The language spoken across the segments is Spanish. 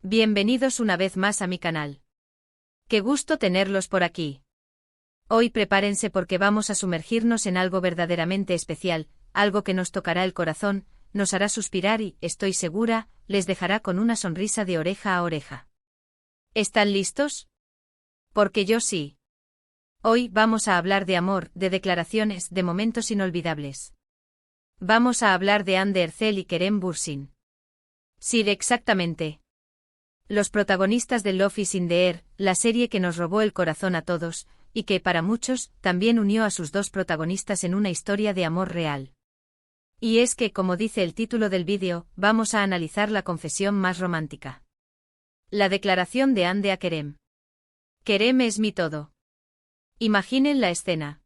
Bienvenidos una vez más a mi canal. Qué gusto tenerlos por aquí. Hoy prepárense porque vamos a sumergirnos en algo verdaderamente especial, algo que nos tocará el corazón, nos hará suspirar y, estoy segura, les dejará con una sonrisa de oreja a oreja. ¿Están listos? Porque yo sí. Hoy vamos a hablar de amor, de declaraciones, de momentos inolvidables. Vamos a hablar de Hande Erçel y Kerem Bürsin. Sí, exactamente. Los protagonistas de Love is in the Air, la serie que nos robó el corazón a todos, y que, para muchos, también unió a sus dos protagonistas en una historia de amor real. Y es que, como dice el título del vídeo, vamos a analizar la confesión más romántica. La declaración de Hande a Kerem. Kerem es mi todo. Imaginen la escena.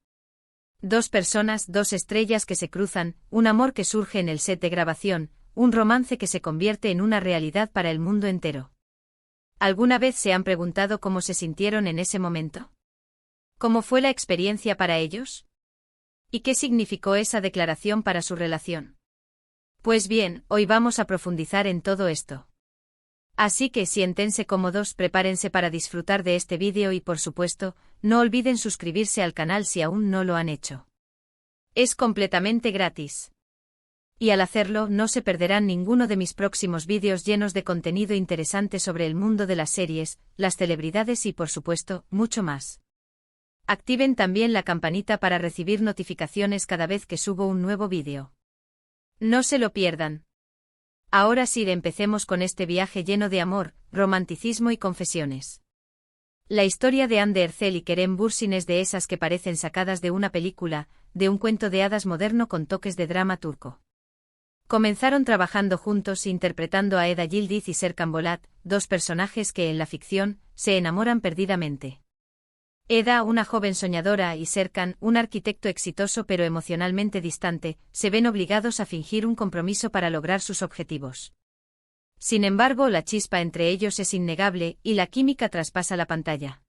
Dos personas, dos estrellas que se cruzan, un amor que surge en el set de grabación, un romance que se convierte en una realidad para el mundo entero. ¿Alguna vez se han preguntado cómo se sintieron en ese momento? ¿Cómo fue la experiencia para ellos? ¿Y qué significó esa declaración para su relación? Pues bien, hoy vamos a profundizar en todo esto. Así que siéntense cómodos, prepárense para disfrutar de este vídeo y por supuesto, no olviden suscribirse al canal si aún no lo han hecho. Es completamente gratis. Y al hacerlo no se perderán ninguno de mis próximos vídeos llenos de contenido interesante sobre el mundo de las series, las celebridades y por supuesto, mucho más. Activen también la campanita para recibir notificaciones cada vez que subo un nuevo vídeo. No se lo pierdan. Ahora sí, empecemos con este viaje lleno de amor, romanticismo y confesiones. La historia de Hande Erçel y Kerem Bürsin es de esas que parecen sacadas de una película, de un cuento de hadas moderno con toques de drama turco. Comenzaron trabajando juntos interpretando a Eda Yildiz y Serkan Bolat, dos personajes que en la ficción se enamoran perdidamente. Eda, una joven soñadora, y Serkan, un arquitecto exitoso pero emocionalmente distante, se ven obligados a fingir un compromiso para lograr sus objetivos. Sin embargo, la chispa entre ellos es innegable y la química traspasa la pantalla.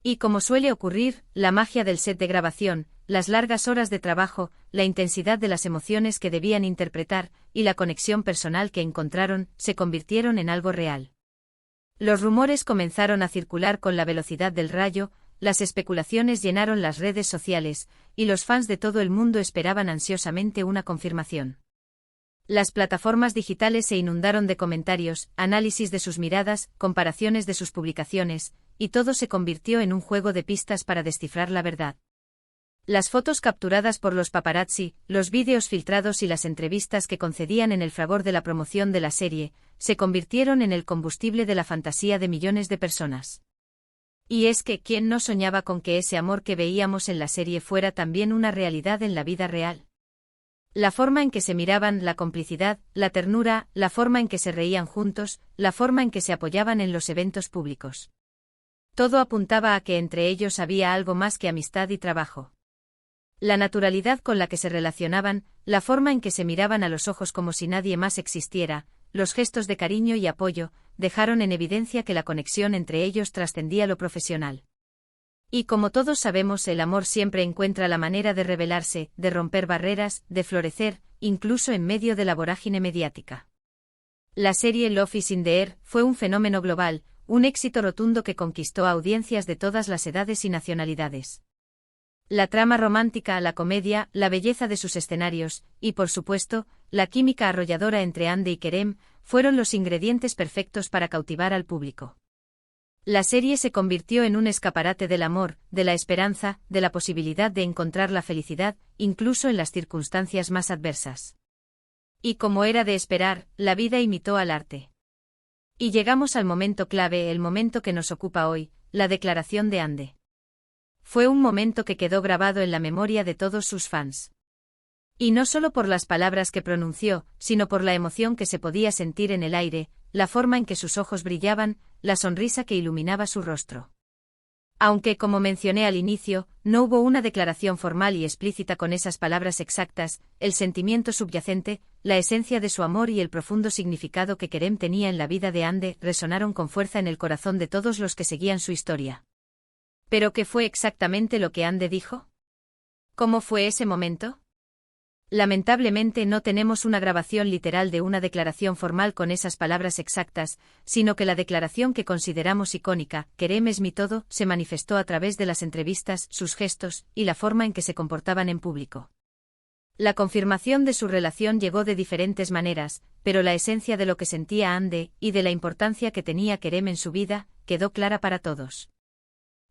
Y como suele ocurrir, la magia del set de grabación, las largas horas de trabajo, la intensidad de las emociones que debían interpretar, y la conexión personal que encontraron, se convirtieron en algo real. Los rumores comenzaron a circular con la velocidad del rayo, las especulaciones llenaron las redes sociales, y los fans de todo el mundo esperaban ansiosamente una confirmación. Las plataformas digitales se inundaron de comentarios, análisis de sus miradas, comparaciones de sus publicaciones, y todo se convirtió en un juego de pistas para descifrar la verdad. Las fotos capturadas por los paparazzi, los vídeos filtrados y las entrevistas que concedían en el fragor de la promoción de la serie, se convirtieron en el combustible de la fantasía de millones de personas. Y es que, ¿quién no soñaba con que ese amor que veíamos en la serie fuera también una realidad en la vida real? La forma en que se miraban, la complicidad, la ternura, la forma en que se reían juntos, la forma en que se apoyaban en los eventos públicos. Todo apuntaba a que entre ellos había algo más que amistad y trabajo. La naturalidad con la que se relacionaban, la forma en que se miraban a los ojos como si nadie más existiera, los gestos de cariño y apoyo, dejaron en evidencia que la conexión entre ellos trascendía lo profesional. Y como todos sabemos, el amor siempre encuentra la manera de revelarse, de romper barreras, de florecer, incluso en medio de la vorágine mediática. La serie Love is in the Air fue un fenómeno global, un éxito rotundo que conquistó a audiencias de todas las edades y nacionalidades. La trama romántica, la comedia, la belleza de sus escenarios, y por supuesto, la química arrolladora entre Hande y Kerem, fueron los ingredientes perfectos para cautivar al público. La serie se convirtió en un escaparate del amor, de la esperanza, de la posibilidad de encontrar la felicidad, incluso en las circunstancias más adversas. Y como era de esperar, la vida imitó al arte. Y llegamos al momento clave, el momento que nos ocupa hoy, la declaración de Hande. Fue un momento que quedó grabado en la memoria de todos sus fans. Y no solo por las palabras que pronunció, sino por la emoción que se podía sentir en el aire, la forma en que sus ojos brillaban, la sonrisa que iluminaba su rostro. Aunque, como mencioné al inicio, no hubo una declaración formal y explícita con esas palabras exactas, el sentimiento subyacente, la esencia de su amor y el profundo significado que Kerem tenía en la vida de Hande resonaron con fuerza en el corazón de todos los que seguían su historia. ¿Pero qué fue exactamente lo que Hande dijo? ¿Cómo fue ese momento? Lamentablemente no tenemos una grabación literal de una declaración formal con esas palabras exactas, sino que la declaración que consideramos icónica, Kerem es mi todo, se manifestó a través de las entrevistas, sus gestos, y la forma en que se comportaban en público. La confirmación de su relación llegó de diferentes maneras, pero la esencia de lo que sentía Hande, y de la importancia que tenía Kerem en su vida, quedó clara para todos.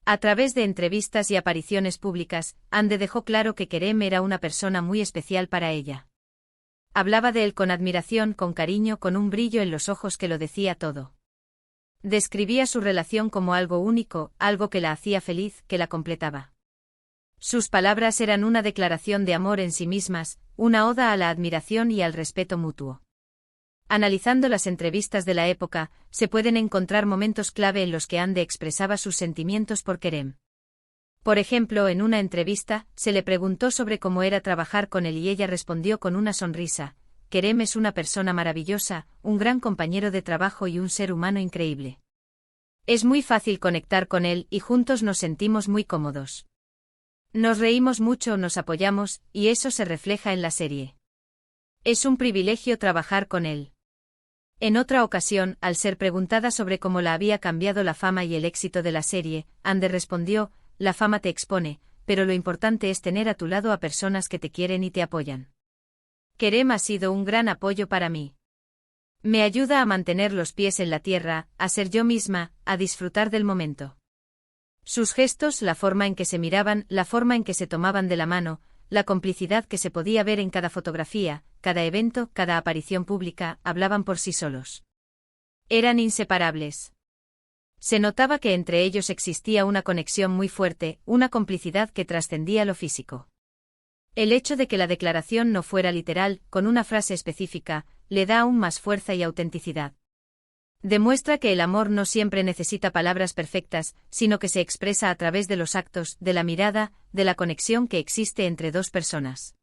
A través de entrevistas y apariciones públicas, Hande dejó claro que Kerem era una persona muy especial para ella. Hablaba de él con admiración, con cariño, con un brillo en los ojos que lo decía todo. Describía su relación como algo único, algo que la hacía feliz, que la completaba. Sus palabras eran una declaración de amor en sí mismas, una oda a la admiración y al respeto mutuo. Analizando las entrevistas de la época, se pueden encontrar momentos clave en los que Hande expresaba sus sentimientos por Kerem. Por ejemplo, en una entrevista, se le preguntó sobre cómo era trabajar con él y ella respondió con una sonrisa: Kerem es una persona maravillosa, un gran compañero de trabajo y un ser humano increíble. Es muy fácil conectar con él y juntos nos sentimos muy cómodos. Nos reímos mucho, nos apoyamos, y eso se refleja en la serie. Es un privilegio trabajar con él. En otra ocasión, al ser preguntada sobre cómo la había cambiado la fama y el éxito de la serie, Hande respondió: la fama te expone, pero lo importante es tener a tu lado a personas que te quieren y te apoyan. Kerem ha sido un gran apoyo para mí. Me ayuda a mantener los pies en la tierra, a ser yo misma, a disfrutar del momento. Sus gestos, la forma en que se miraban, la forma en que se tomaban de la mano, la complicidad que se podía ver en cada fotografía, cada evento, cada aparición pública, hablaban por sí solos. Eran inseparables. Se notaba que entre ellos existía una conexión muy fuerte, una complicidad que trascendía lo físico. El hecho de que la declaración no fuera literal, con una frase específica, le da aún más fuerza y autenticidad. Demuestra que el amor no siempre necesita palabras perfectas, sino que se expresa a través de los actos, de la mirada, de la conexión que existe entre dos personas.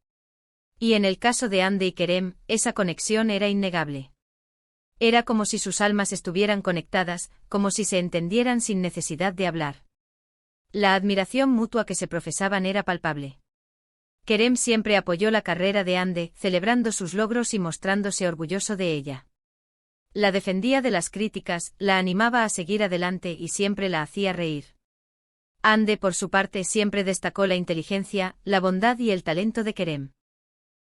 Y en el caso de Hande y Kerem, esa conexión era innegable. Era como si sus almas estuvieran conectadas, como si se entendieran sin necesidad de hablar. La admiración mutua que se profesaban era palpable. Kerem siempre apoyó la carrera de Hande, celebrando sus logros y mostrándose orgulloso de ella. La defendía de las críticas, la animaba a seguir adelante y siempre la hacía reír. Hande, por su parte, siempre destacó la inteligencia, la bondad y el talento de Kerem.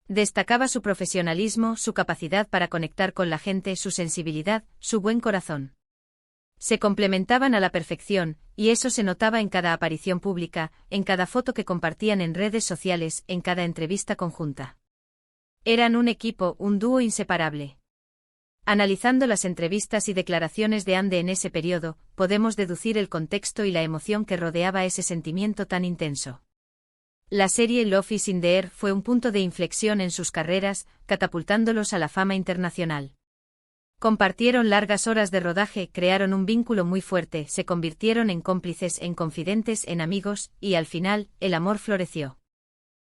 Destacaba su profesionalismo, su capacidad para conectar con la gente, su sensibilidad, su buen corazón. Se complementaban a la perfección, y eso se notaba en cada aparición pública, en cada foto que compartían en redes sociales, en cada entrevista conjunta. Eran un equipo, un dúo inseparable. Analizando las entrevistas y declaraciones de Hande en ese periodo, podemos deducir el contexto y la emoción que rodeaba ese sentimiento tan intenso. La serie Love is in the Air fue un punto de inflexión en sus carreras, catapultándolos a la fama internacional. Compartieron largas horas de rodaje, crearon un vínculo muy fuerte, se convirtieron en cómplices, en confidentes, en amigos, y al final, el amor floreció.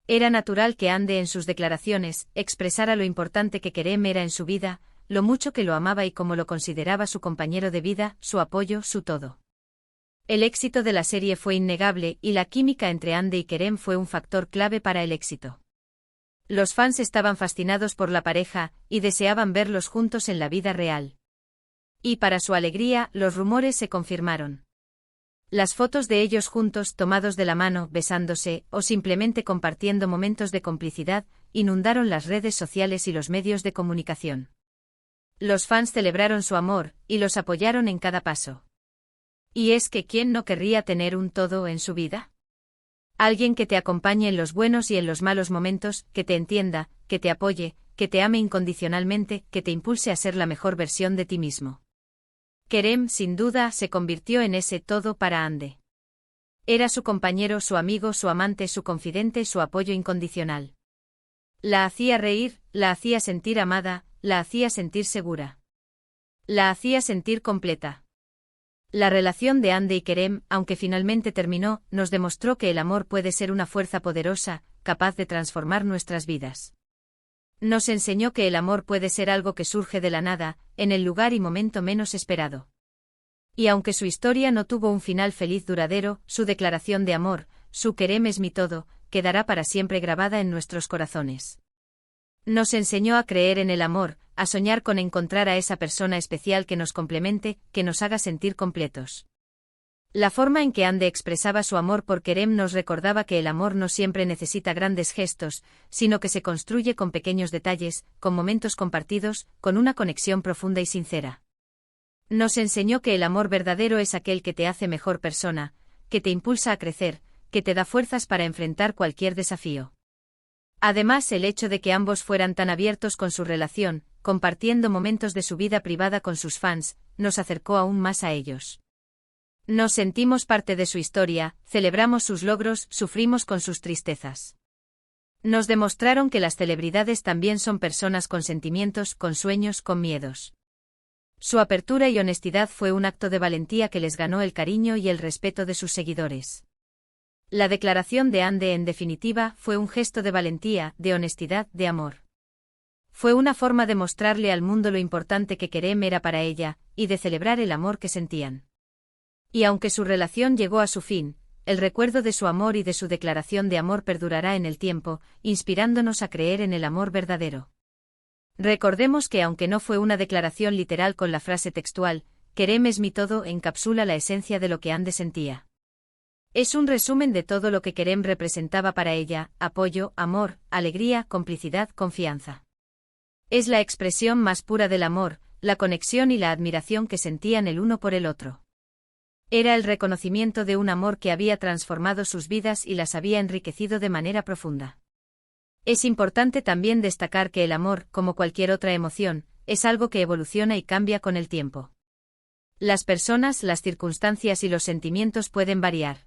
Era natural que Hande en sus declaraciones expresara lo importante que Kerem era en su vida, lo mucho que lo amaba y cómo lo consideraba su compañero de vida, su apoyo, su todo. El éxito de la serie fue innegable y la química entre Hande y Kerem fue un factor clave para el éxito. Los fans estaban fascinados por la pareja y deseaban verlos juntos en la vida real. Y para su alegría, los rumores se confirmaron. Las fotos de ellos juntos, tomados de la mano, besándose, o simplemente compartiendo momentos de complicidad, inundaron las redes sociales y los medios de comunicación. Los fans celebraron su amor, y los apoyaron en cada paso. ¿Y es que quién no querría tener un todo en su vida? Alguien que te acompañe en los buenos y en los malos momentos, que te entienda, que te apoye, que te ame incondicionalmente, que te impulse a ser la mejor versión de ti mismo. Kerem, sin duda, se convirtió en ese todo para Hande. Era su compañero, su amigo, su amante, su confidente, su apoyo incondicional. La hacía reír, la hacía sentir amada, la hacía sentir segura. La hacía sentir completa. La relación de Hande y Kerem, aunque finalmente terminó, nos demostró que el amor puede ser una fuerza poderosa, capaz de transformar nuestras vidas. Nos enseñó que el amor puede ser algo que surge de la nada, en el lugar y momento menos esperado. Y aunque su historia no tuvo un final feliz duradero, su declaración de amor, su Kerem es mi todo, quedará para siempre grabada en nuestros corazones. Nos enseñó a creer en el amor, a soñar con encontrar a esa persona especial que nos complemente, que nos haga sentir completos. La forma en que Ande expresaba su amor por Kerem nos recordaba que el amor no siempre necesita grandes gestos, sino que se construye con pequeños detalles, con momentos compartidos, con una conexión profunda y sincera. Nos enseñó que el amor verdadero es aquel que te hace mejor persona, que te impulsa a crecer, que te da fuerzas para enfrentar cualquier desafío. Además, el hecho de que ambos fueran tan abiertos con su relación, compartiendo momentos de su vida privada con sus fans, nos acercó aún más a ellos. Nos sentimos parte de su historia, celebramos sus logros, sufrimos con sus tristezas. Nos demostraron que las celebridades también son personas con sentimientos, con sueños, con miedos. Su apertura y honestidad fue un acto de valentía que les ganó el cariño y el respeto de sus seguidores. La declaración de Ande, en definitiva, fue un gesto de valentía, de honestidad, de amor. Fue una forma de mostrarle al mundo lo importante que Kerem era para ella, y de celebrar el amor que sentían. Y aunque su relación llegó a su fin, el recuerdo de su amor y de su declaración de amor perdurará en el tiempo, inspirándonos a creer en el amor verdadero. Recordemos que aunque no fue una declaración literal con la frase textual, Kerem es mi todo, encapsula la esencia de lo que Ande sentía. Es un resumen de todo lo que Kerem representaba para ella: apoyo, amor, alegría, complicidad, confianza. Es la expresión más pura del amor, la conexión y la admiración que sentían el uno por el otro. Era el reconocimiento de un amor que había transformado sus vidas y las había enriquecido de manera profunda. Es importante también destacar que el amor, como cualquier otra emoción, es algo que evoluciona y cambia con el tiempo. Las personas, las circunstancias y los sentimientos pueden variar.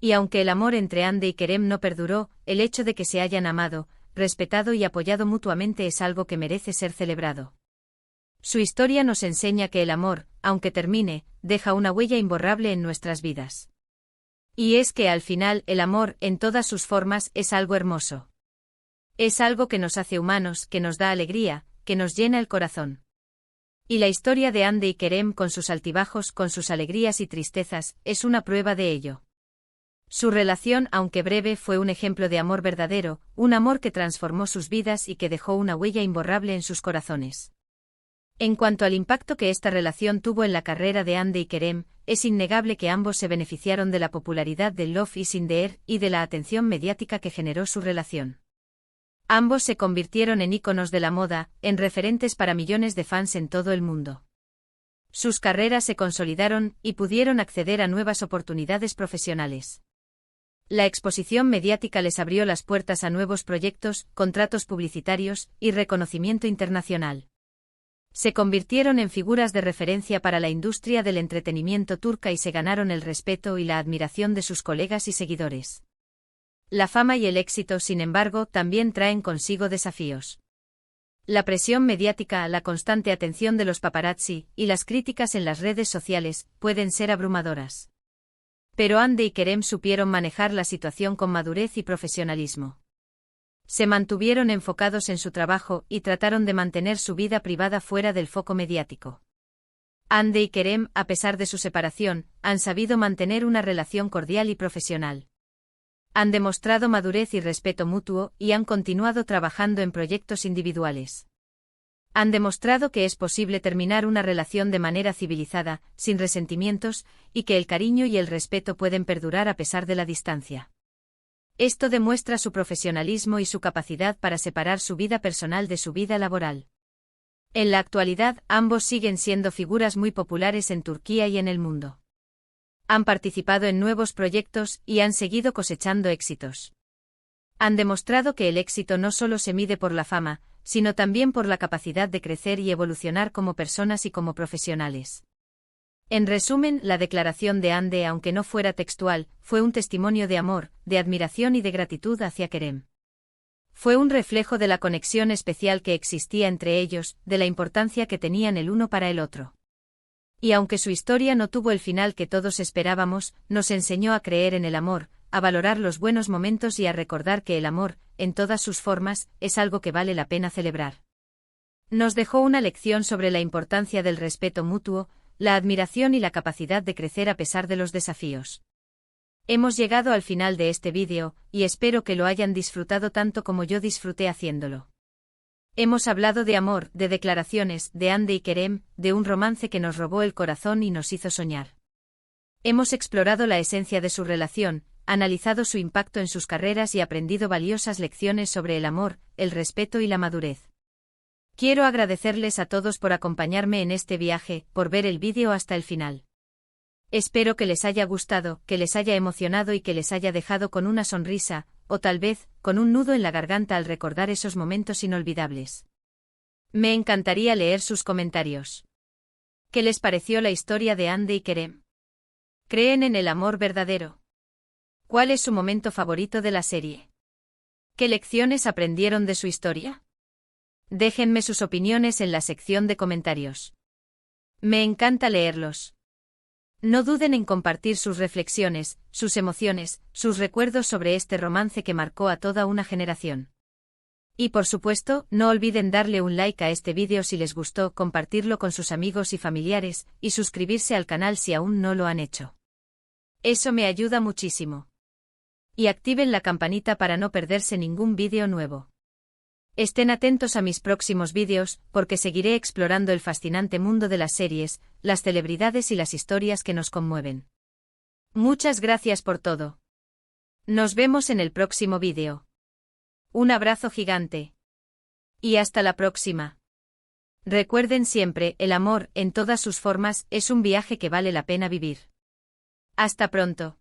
Y aunque el amor entre Ande y Kerem no perduró, el hecho de que se hayan amado, respetado y apoyado mutuamente es algo que merece ser celebrado. Su historia nos enseña que el amor, aunque termine, deja una huella imborrable en nuestras vidas. Y es que al final el amor, en todas sus formas, es algo hermoso. Es algo que nos hace humanos, que nos da alegría, que nos llena el corazón. Y la historia de Ande y Kerem, con sus altibajos, con sus alegrías y tristezas, es una prueba de ello. Su relación, aunque breve, fue un ejemplo de amor verdadero, un amor que transformó sus vidas y que dejó una huella imborrable en sus corazones. En cuanto al impacto que esta relación tuvo en la carrera de Ande y Kerem, es innegable que ambos se beneficiaron de la popularidad de Love is in the Air y de la atención mediática que generó su relación. Ambos se convirtieron en íconos de la moda, en referentes para millones de fans en todo el mundo. Sus carreras se consolidaron y pudieron acceder a nuevas oportunidades profesionales. La exposición mediática les abrió las puertas a nuevos proyectos, contratos publicitarios y reconocimiento internacional. Se convirtieron en figuras de referencia para la industria del entretenimiento turca y se ganaron el respeto y la admiración de sus colegas y seguidores. La fama y el éxito, sin embargo, también traen consigo desafíos. La presión mediática, la constante atención de los paparazzi y las críticas en las redes sociales pueden ser abrumadoras. Pero Ande y Kerem supieron manejar la situación con madurez y profesionalismo. Se mantuvieron enfocados en su trabajo y trataron de mantener su vida privada fuera del foco mediático. Ande y Kerem, a pesar de su separación, han sabido mantener una relación cordial y profesional. Han demostrado madurez y respeto mutuo y han continuado trabajando en proyectos individuales. Han demostrado que es posible terminar una relación de manera civilizada, sin resentimientos, y que el cariño y el respeto pueden perdurar a pesar de la distancia. Esto demuestra su profesionalismo y su capacidad para separar su vida personal de su vida laboral. En la actualidad, ambos siguen siendo figuras muy populares en Turquía y en el mundo. Han participado en nuevos proyectos y han seguido cosechando éxitos. Han demostrado que el éxito no solo se mide por la fama, sino también por la capacidad de crecer y evolucionar como personas y como profesionales. En resumen, la declaración de Ande, aunque no fuera textual, fue un testimonio de amor, de admiración y de gratitud hacia Kerem. Fue un reflejo de la conexión especial que existía entre ellos, de la importancia que tenían el uno para el otro. Y aunque su historia no tuvo el final que todos esperábamos, nos enseñó a creer en el amor, a valorar los buenos momentos y a recordar que el amor, en todas sus formas, es algo que vale la pena celebrar. Nos dejó una lección sobre la importancia del respeto mutuo, la admiración y la capacidad de crecer a pesar de los desafíos. Hemos llegado al final de este vídeo, y espero que lo hayan disfrutado tanto como yo disfruté haciéndolo. Hemos hablado de amor, de declaraciones, de Hande y Kerem, de un romance que nos robó el corazón y nos hizo soñar. Hemos explorado la esencia de su relación, analizado su impacto en sus carreras y aprendido valiosas lecciones sobre el amor, el respeto y la madurez. Quiero agradecerles a todos por acompañarme en este viaje, por ver el vídeo hasta el final. Espero que les haya gustado, que les haya emocionado y que les haya dejado con una sonrisa, o tal vez, con un nudo en la garganta al recordar esos momentos inolvidables. Me encantaría leer sus comentarios. ¿Qué les pareció la historia de Hande y Kerem? ¿Creen en el amor verdadero? ¿Cuál es su momento favorito de la serie? ¿Qué lecciones aprendieron de su historia? Déjenme sus opiniones en la sección de comentarios. Me encanta leerlos. No duden en compartir sus reflexiones, sus emociones, sus recuerdos sobre este romance que marcó a toda una generación. Y por supuesto, no olviden darle un like a este vídeo si les gustó, compartirlo con sus amigos y familiares, y suscribirse al canal si aún no lo han hecho. Eso me ayuda muchísimo. Y activen la campanita para no perderse ningún vídeo nuevo. Estén atentos a mis próximos vídeos, porque seguiré explorando el fascinante mundo de las series, las celebridades y las historias que nos conmueven. Muchas gracias por todo. Nos vemos en el próximo vídeo. Un abrazo gigante. Y hasta la próxima. Recuerden siempre, el amor, en todas sus formas, es un viaje que vale la pena vivir. Hasta pronto.